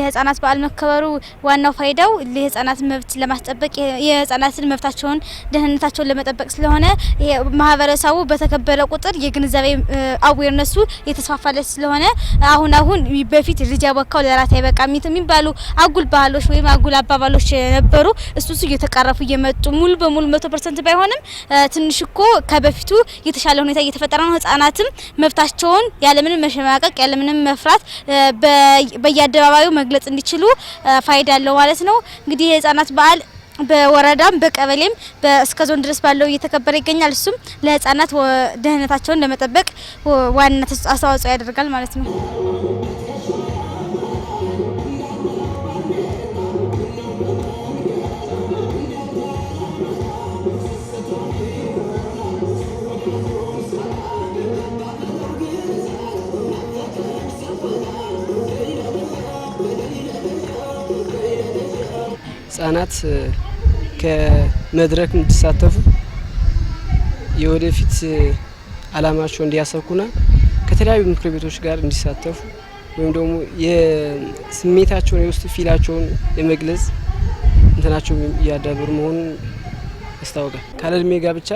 የህፃናት በዓል መከበሩ ዋናው ፋይዳው ለህፃናት መብት ለማስጠበቅ የህፃናትን መብታቸውን ደህንነታቸውን ለመጠበቅ ስለሆነ ማህበረሰቡ በተከበረ ቁጥር የግንዛቤ አዌርነሱ የተስፋፋለት ስለሆነ አሁን በፊት ልጅ ያቦካው ለራት አይበቃም የሚባሉ አጉል ባህሎች ወይም አጉል አባባሎች ነበሩ። እሱ እየተቃረፉ እየመጡ ሙሉ በሙሉ 100% ባይሆንም ትንሽ እኮ ከበፊቱ የተሻለ ሁኔታ እየተፈጠረ ነው። ህፃናትም መብታቸውን ያለምንም መሸማቀቅ ያለምንም መፍራት በየአደባባዩ መግለጽ እንዲችሉ ፋይዳ አለው ማለት ነው። እንግዲህ የህፃናት በዓል በወረዳም በቀበሌም እስከ ዞን ድረስ ባለው እየተከበረ ይገኛል። እሱም ለህፃናት ደህንነታቸውን ለመጠበቅ ዋና አስተዋጽኦ ያደርጋል ማለት ነው። ህፃናት ከመድረክ እንዲሳተፉ የወደፊት አላማቸው እንዲያሰኩና ከተለያዩ ምክር ቤቶች ጋር እንዲሳተፉ ወይም ደግሞ የስሜታቸውን የውስጥ ፊላቸውን የመግለጽ እንትናቸው ያዳብሩ መሆኑን ያስታውቃል። ካለ እድሜ ጋብቻ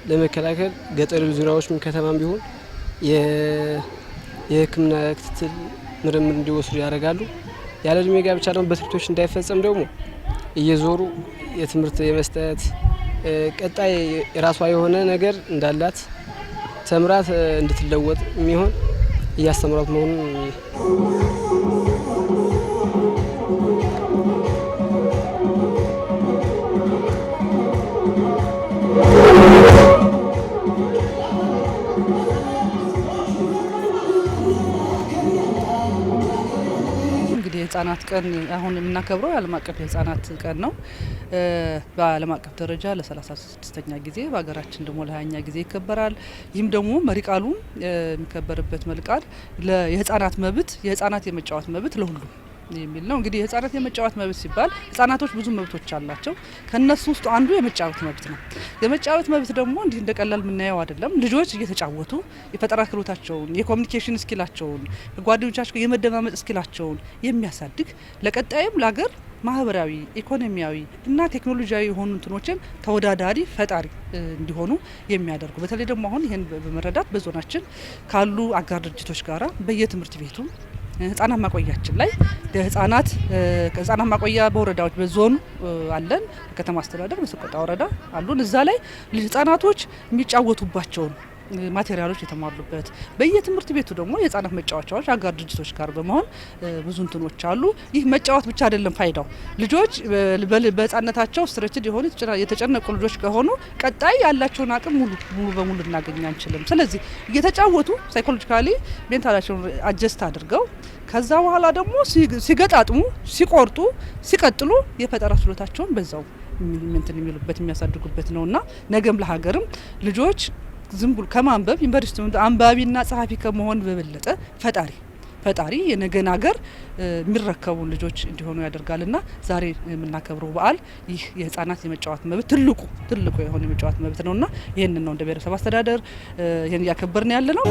ለመከላከል ገጠር ዙሪያዎች ከተማም ቢሆን የሕክምና ክትትል ምርምር እንዲወስዱ ያደርጋሉ። ያለ እድሜ ጋብቻ ደግሞ በትምህርቶች እንዳይፈጸም ደግሞ እየዞሩ የትምህርት የመስጠት ቀጣይ የራሷ የሆነ ነገር እንዳላት ተምራት እንድትለወጥ የሚሆን እያስተምራት መሆኑን የህፃናት ቀን አሁን የምናከብረው የዓለም አቀፍ የህፃናት ቀን ነው። በዓለም አቀፍ ደረጃ ለ36ኛ ጊዜ በሀገራችን ደግሞ ለ20ኛ ጊዜ ይከበራል። ይህም ደግሞ መሪ ቃሉ የሚከበርበት መሪ ቃል የህፃናት መብት የህፃናት የመጫወት መብት ለሁሉም የሚል ነው። እንግዲህ የህፃናት የመጫወት መብት ሲባል ህፃናቶች ብዙ መብቶች አላቸው። ከነሱ ውስጥ አንዱ የመጫወት መብት ነው። የመጫወት መብት ደግሞ እንዲህ እንደቀላል የምናየው አይደለም። ልጆች እየተጫወቱ የፈጠራ ክህሎታቸውን፣ የኮሚኒኬሽን ስኪላቸውን፣ ጓደኞቻቸው የመደማመጥ ስኪላቸውን የሚያሳድግ ለቀጣይም ለሀገር ማህበራዊ፣ ኢኮኖሚያዊ እና ቴክኖሎጂያዊ የሆኑ እንትኖችን ተወዳዳሪ ፈጣሪ እንዲሆኑ የሚያደርጉ በተለይ ደግሞ አሁን ይሄን በመረዳት በዞናችን ካሉ አጋር ድርጅቶች ጋራ በየትምህርት ቤቱ ህፃናት ማቆያችን ላይ ህፃናት ማቆያ በወረዳዎች በዞን አለን። በከተማ አስተዳደር በሰቆጣ ወረዳ አሉን። እዛ ላይ ህፃናቶች የሚጫወቱባቸውን ማቴሪያሎች የተሟሉበት በየትምህርት ቤቱ ደግሞ የህፃናት መጫወቻዎች አጋር ድርጅቶች ጋር በመሆን ብዙ እንትኖች አሉ። ይህ መጫወት ብቻ አይደለም ፋይዳው። ልጆች በህፃነታቸው ስትሬችድ የሆኑ የተጨነቁ ልጆች ከሆኑ ቀጣይ ያላቸውን አቅም ሙሉ በሙሉ ልናገኝ አንችልም። ስለዚህ እየተጫወቱ ሳይኮሎጂካሊ ሜንታላቸውን አጀስት አድርገው ከዛ በኋላ ደግሞ ሲገጣጥሙ፣ ሲቆርጡ፣ ሲቀጥሉ የፈጠራ ችሎታቸውን በዛው የሚሉበት የሚያሳድጉበት ነውና ነገም ለሀገርም ልጆች ዝም ብሎ ከማንበብ ዩኒቨርሲቲ አንባቢና ጸሐፊ ከመሆን በበለጠ ፈጣሪ የነገን ሀገር የሚረከቡ ልጆች እንዲሆኑ ያደርጋልና ዛሬ የምናከብረው በዓል ይህ የህፃናት የመጫወት መብት ትልቁ የሆነ የመጫወት መብት ነውና ይህንን ነው እንደ ብሔረሰብ አስተዳደር ይህን እያከበርን ያለ ነው።